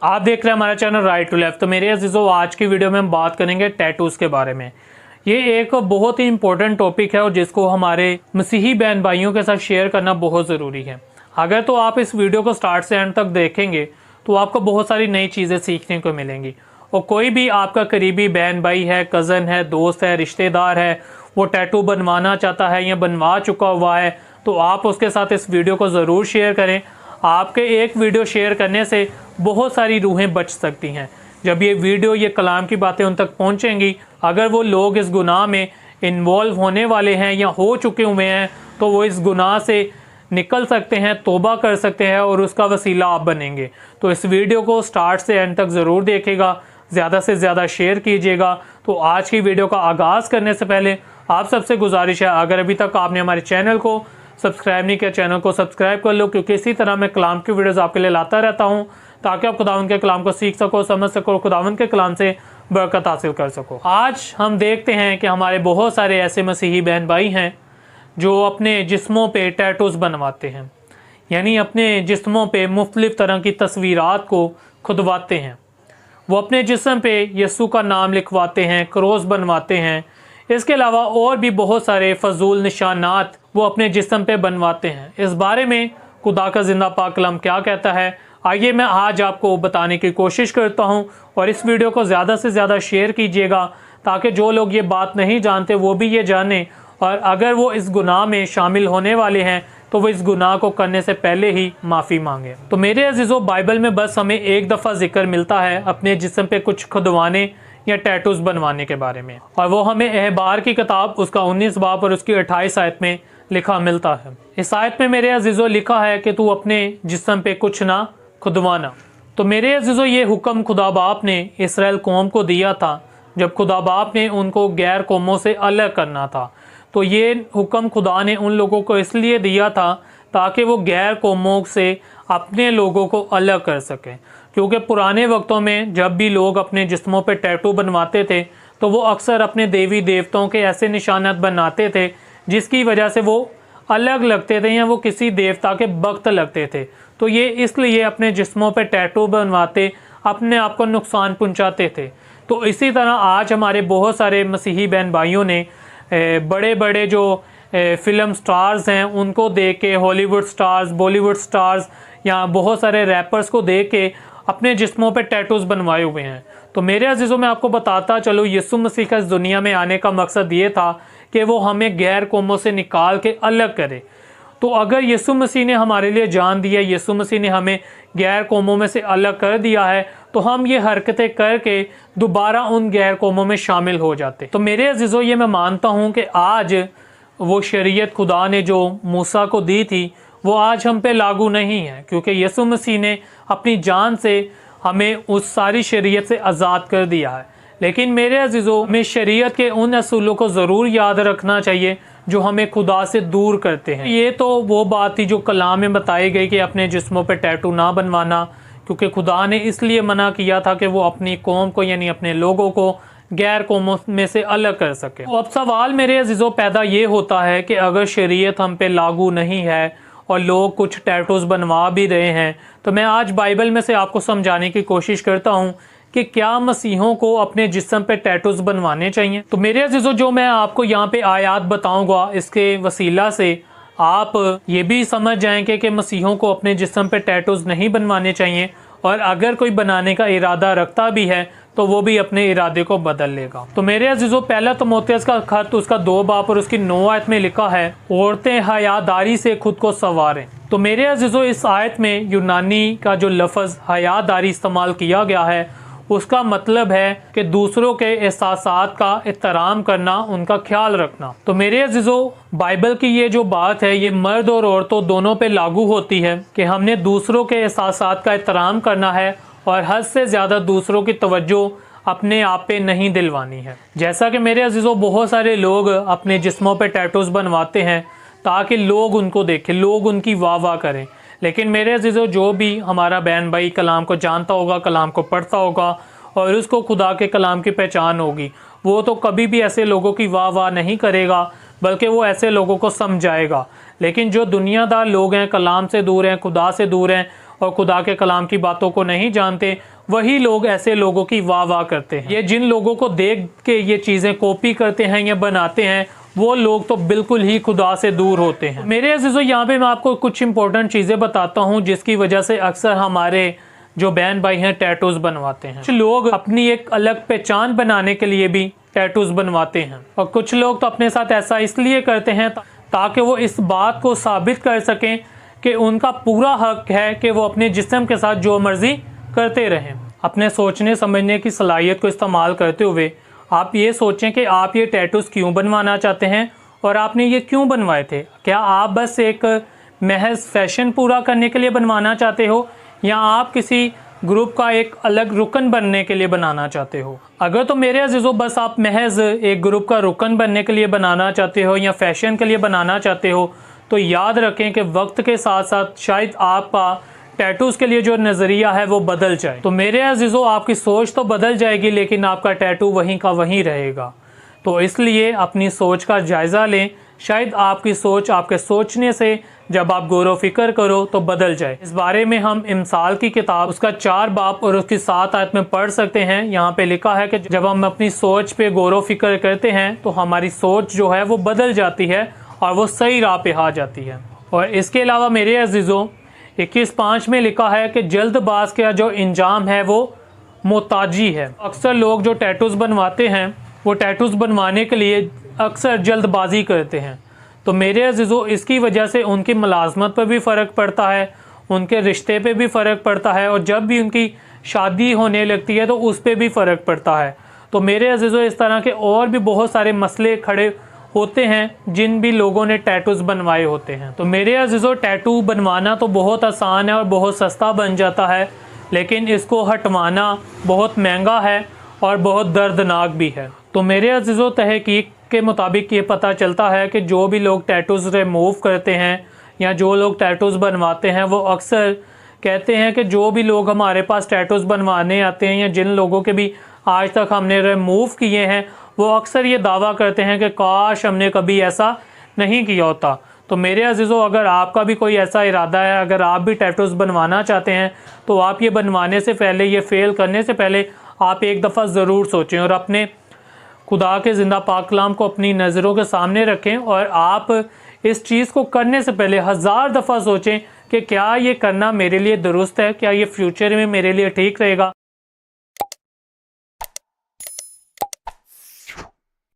आप देख रहे हैं हमारा चैनल राइट टू लेफ्ट। तो मेरे अजीज़ों, आज की वीडियो में हम बात करेंगे टैटूज़ के बारे में। ये एक बहुत ही इंपॉर्टेंट टॉपिक है और जिसको हमारे मसीही बहन भाइयों के साथ शेयर करना बहुत ज़रूरी है। अगर तो आप इस वीडियो को स्टार्ट से एंड तक देखेंगे तो आपको बहुत सारी नई चीज़ें सीखने को मिलेंगी। और कोई भी आपका करीबी बहन भाई है, कज़न है, दोस्त है, रिश्तेदार है, वो टैटू बनवाना चाहता है या बनवा चुका हुआ है, तो आप उसके साथ इस वीडियो को ज़रूर शेयर करें। आपके एक वीडियो शेयर करने से बहुत सारी रूहें बच सकती हैं। जब ये वीडियो, ये कलाम की बातें उन तक पहुंचेंगी, अगर वो लोग इस गुनाह में इन्वॉल्व होने वाले हैं या हो चुके हुए हैं, तो वो इस गुनाह से निकल सकते हैं, तौबा कर सकते हैं और उसका वसीला आप बनेंगे। तो इस वीडियो को स्टार्ट से एंड तक ज़रूर देखेगा, ज़्यादा से ज़्यादा शेयर कीजिएगा। तो आज की वीडियो का आगाज़ करने से पहले आप सबसे गुजारिश है, अगर अभी तक आपने हमारे चैनल को सब्सक्राइब नहीं किया, चैनल को सब्सक्राइब कर लो, क्योंकि इसी तरह मैं कलाम की वीडियोस आपके लिए लाता रहता हूं ताकि आप खुदावंद के कलाम को सीख सको, समझ सको और खुदावंद के कलाम से बरकत हासिल कर सको। आज हम देखते हैं कि हमारे बहुत सारे ऐसे मसीही बहन भाई हैं जो अपने जिस्मों पे टैटूज़ बनवाते हैं, यानी अपने जिस्मों पे मुख्तलिफ़ तरह की तस्वीरात को खुदवाते हैं। वो अपने जिस्म पे यीशु का नाम लिखवाते हैं, क्रॉस बनवाते हैं। इसके अलावा और भी बहुत सारे फजूल निशानात वो अपने जिस्म पे बनवाते हैं। इस बारे में खुदा का जिंदा पाक कलाम क्या कहता है, आइए मैं आज आपको बताने की कोशिश करता हूं। और इस वीडियो को ज़्यादा से ज़्यादा शेयर कीजिएगा ताकि जो लोग ये बात नहीं जानते वो भी ये जानें, और अगर वो इस गुनाह में शामिल होने वाले हैं तो वो इस गुनाह को करने से पहले ही माफ़ी मांगे। तो मेरे अजीज़ों, बाइबल में बस हमें एक दफ़ा जिक्र मिलता है अपने जिस्म पे कुछ खुदवाने या टैटूज़ बनवाने के बारे में, और वो हमें अहबार की किताब उसका 19 बाब और उसकी 28 आयत में लिखा मिलता है। इस आयत में मेरे अजीज़ों लिखा है कि तू अपने जिस्म पे कुछ ना खुदवाना। तो मेरे अजीज़ों, ये हुक्म खुदा बाप ने इसराइल कौम को दिया था जब खुदा बाप ने उनको गैर कौमों से अलग करना था। तो ये हुक्म खुदा ने उन लोगों को इसलिए दिया था ताकि वो गैर कौमों से अपने लोगों को अलग कर सकें, क्योंकि पुराने वक्तों में जब भी लोग अपने जिस्मों पे टैटू बनवाते थे तो वो अक्सर अपने देवी देवताओं के ऐसे निशानात बनाते थे जिसकी वजह से वो अलग लगते थे या वो किसी देवता के भक्त लगते थे। तो ये इसलिए अपने जिस्मों पे टैटू बनवाते, अपने आप को नुकसान पहुंचाते थे। तो इसी तरह आज हमारे बहुत सारे मसीही बहन भाइयों ने बड़े बड़े जो फिल्म स्टार्स हैं उनको देख के, हॉलीवुड स्टार्स, बॉलीवुड स्टार्स या बहुत सारे रैपर्स को देख के अपने जिस्मों पे टैटूज़ बनवाए हुए हैं। तो मेरे अजीज़ों, मैं आपको बताता चलो, यीशु मसीह का इस दुनिया में आने का मकसद ये था कि वो हमें गैर कौमों से निकाल के अलग करे। तो अगर यीशु मसीह ने हमारे लिए जान दिया, यीशु मसीह ने हमें गैर कौमों में से अलग कर दिया है, तो हम ये हरकतें करके दोबारा उन गैर कौमों में शामिल हो जाते। तो मेरे अजीज़ों, ये मैं मानता हूँ कि आज वो शरीयत खुदा ने जो मूसा को दी थी वो आज हम पे लागू नहीं है, क्योंकि यीशु मसीह ने अपनी जान से हमें उस सारी शरीयत से आज़ाद कर दिया है। लेकिन मेरे अजीज़ों, हमें शरीयत के उन असूलों को ज़रूर याद रखना चाहिए जो हमें खुदा से दूर करते हैं। ये तो वो बात थी जो कलाम में बताई गई कि अपने जिस्मों पे टैटू ना बनवाना, क्योंकि खुदा ने इसलिए मना किया था कि वो अपनी कौम को, यानी अपने लोगों को गैर कौमों में से अलग कर सके। तो अब सवाल मेरे अजीज़ों पैदा ये होता है कि अगर शरीयत हम पे लागू नहीं है और लोग कुछ टैटूज़ बनवा भी रहे हैं, तो मैं आज बाइबल में से आपको समझाने की कोशिश करता हूँ कि क्या मसीहों को अपने जिस्म पे टैटूज़ बनवाने चाहिए। तो मेरे अजीज़ों, जो मैं आपको यहाँ पे आयात बताऊँगा, इसके वसीला से आप ये भी समझ जाएंगे कि मसीहों को अपने जिस्म पे टैटूज़ नहीं बनवाने चाहिए, और अगर कोई बनाने का इरादा रखता भी है तो वो भी अपने इरादे को बदल लेगा। तो मेरे अजीज़ों, पहला तिमोथेयुस का खत उसका 2 बाब और उसकी 9 आयत में लिखा है, औरतें हयादारी से खुद को संवारें। तो मेरे अजीज़ों, इस आयत में यूनानी का जो लफ्ज़ हयादारी इस्तेमाल किया गया है उसका मतलब है कि दूसरों के एहसासात का एहतराम करना, उनका ख्याल रखना। तो मेरे अजीज़ों, बाइबल की ये जो बात है ये मर्द और औरतों दोनों पे लागू होती है कि हमने दूसरों के एहसासात का एहतराम करना है और हद से ज़्यादा दूसरों की तवज्जो अपने आप पे नहीं दिलवानी है। जैसा कि मेरे अजीज़ों, बहुत सारे लोग अपने जिस्मों पे टैटूज़ बनवाते हैं ताकि लोग उनको देखें, लोग उनकी वाह वाह करें। लेकिन मेरे अजीज़ों, जो भी हमारा बहन भाई कलाम को जानता होगा, कलाम को पढ़ता होगा और उसको खुदा के कलाम की पहचान होगी, वो तो कभी भी ऐसे लोगों की वाह वाह नहीं करेगा, बल्कि वो ऐसे लोगों को समझाएगा। लेकिन जो दुनियादार लोग हैं, कलाम से दूर हैं, खुदा से दूर हैं और खुदा के कलाम की बातों को नहीं जानते, वही लोग ऐसे लोगों की वाह वाह करते हैं। ये जिन लोगों को देख के ये चीज़ें कॉपी करते हैं या बनाते हैं, वो लोग तो बिल्कुल ही खुदा से दूर होते हैं। मेरे अज़ीज़ों, यहाँ पे मैं आपको कुछ इंपॉर्टेंट चीज़ें बताता हूँ जिसकी वजह से अक्सर हमारे जो बहन भाई हैं टैटूज़ बनवाते हैं। कुछ लोग अपनी एक अलग पहचान बनाने के लिए भी टैटूज़ बनवाते हैं, और कुछ लोग तो अपने साथ ऐसा इसलिए करते हैं ताकि वो इस बात को साबित कर सकें कि उनका पूरा हक है कि वो अपने जिस्म के साथ जो मर्ज़ी करते रहें। अपने सोचने समझने की सलाहियत को इस्तेमाल करते हुए आप ये सोचें कि आप ये टैटूज़ क्यों बनवाना चाहते हैं और आपने ये क्यों बनवाए थे। क्या आप बस एक महज फैशन पूरा करने के लिए बनवाना चाहते हो, या आप किसी ग्रुप का एक अलग रुकन बनने के लिए बनाना चाहते हो? अगर तो मेरे अज़ीज़ों बस आप महज एक ग्रुप का रुकन बनने के लिए बनाना चाहते हो या फैशन के लिए बनाना चाहते हो, तो याद रखें कि वक्त के साथ साथ शायद आपका टैटूज़ के लिए जो नज़रिया है वो बदल जाए। तो मेरे अज़ीज़ों, आपकी सोच तो बदल जाएगी लेकिन आपका टैटू वहीं का वहीं रहेगा। तो इसलिए अपनी सोच का जायज़ा लें, शायद आपकी सोच आपके सोचने से जब आप गौर फिक्र करो तो बदल जाए। इस बारे में हम इमसाल की किताब उसका 4 बाब और उसकी 7 आयत में पढ़ सकते हैं। यहाँ पे लिखा है कि जब हम अपनी सोच पे गौर फिक्र करते हैं तो हमारी सोच जो है वो बदल जाती है और वो सही राह पे आ जाती है। और इसके अलावा मेरे अज़ीज़ों, 21:5 में लिखा है कि जल्दबाज का जो इंजाम है वो मोहताजी है। अक्सर लोग जो टैटूज़ बनवाते हैं वो टैटूज़ बनवाने के लिए अक्सर जल्दबाजी करते हैं। तो मेरे अज़ीज़ों, इसकी वजह से उनकी मुलाजमत पर भी फ़र्क पड़ता है, उनके रिश्ते पे भी फ़र्क पड़ता है, और जब भी उनकी शादी होने लगती है तो उस पर भी फ़र्क पड़ता है। तो मेरे अज़ीज़ों, इस तरह के और भी बहुत सारे मसले खड़े होते हैं जिन भी लोगों ने टैटूज़ बनवाए होते हैं। तो मेरे अज़ीज़ों, टैटू बनवाना तो बहुत आसान है और बहुत सस्ता बन जाता है, लेकिन इसको हटवाना बहुत महंगा है और बहुत दर्दनाक भी है। तो मेरे अज़ीज़ों, तहकीक के मुताबिक ये पता चलता है कि जो भी लोग टैटूज़ रिमूव करते हैं या जो लोग टैटूज़ बनवाते हैं वो अक्सर कहते हैं कि जो भी लोग हमारे पास टैटूज़ बनवाने आते हैं या जिन लोगों के भी आज तक हमने रिमूव किए हैं, वो अक्सर ये दावा करते हैं कि काश हमने कभी ऐसा नहीं किया होता। तो मेरे अज़ीज़ों, अगर आपका भी कोई ऐसा इरादा है, अगर आप भी टैटूज़ बनवाना चाहते हैं, तो आप ये बनवाने से पहले, ये फ़ेल करने से पहले आप एक दफ़ा ज़रूर सोचें और अपने खुदा के ज़िंदा पाक कलाम को अपनी नज़रों के सामने रखें, और आप इस चीज़ को करने से पहले 1000 दफ़ा सोचें कि क्या ये करना मेरे लिए दुरुस्त है, क्या ये फ्यूचर में मेरे लिए ठीक रहेगा।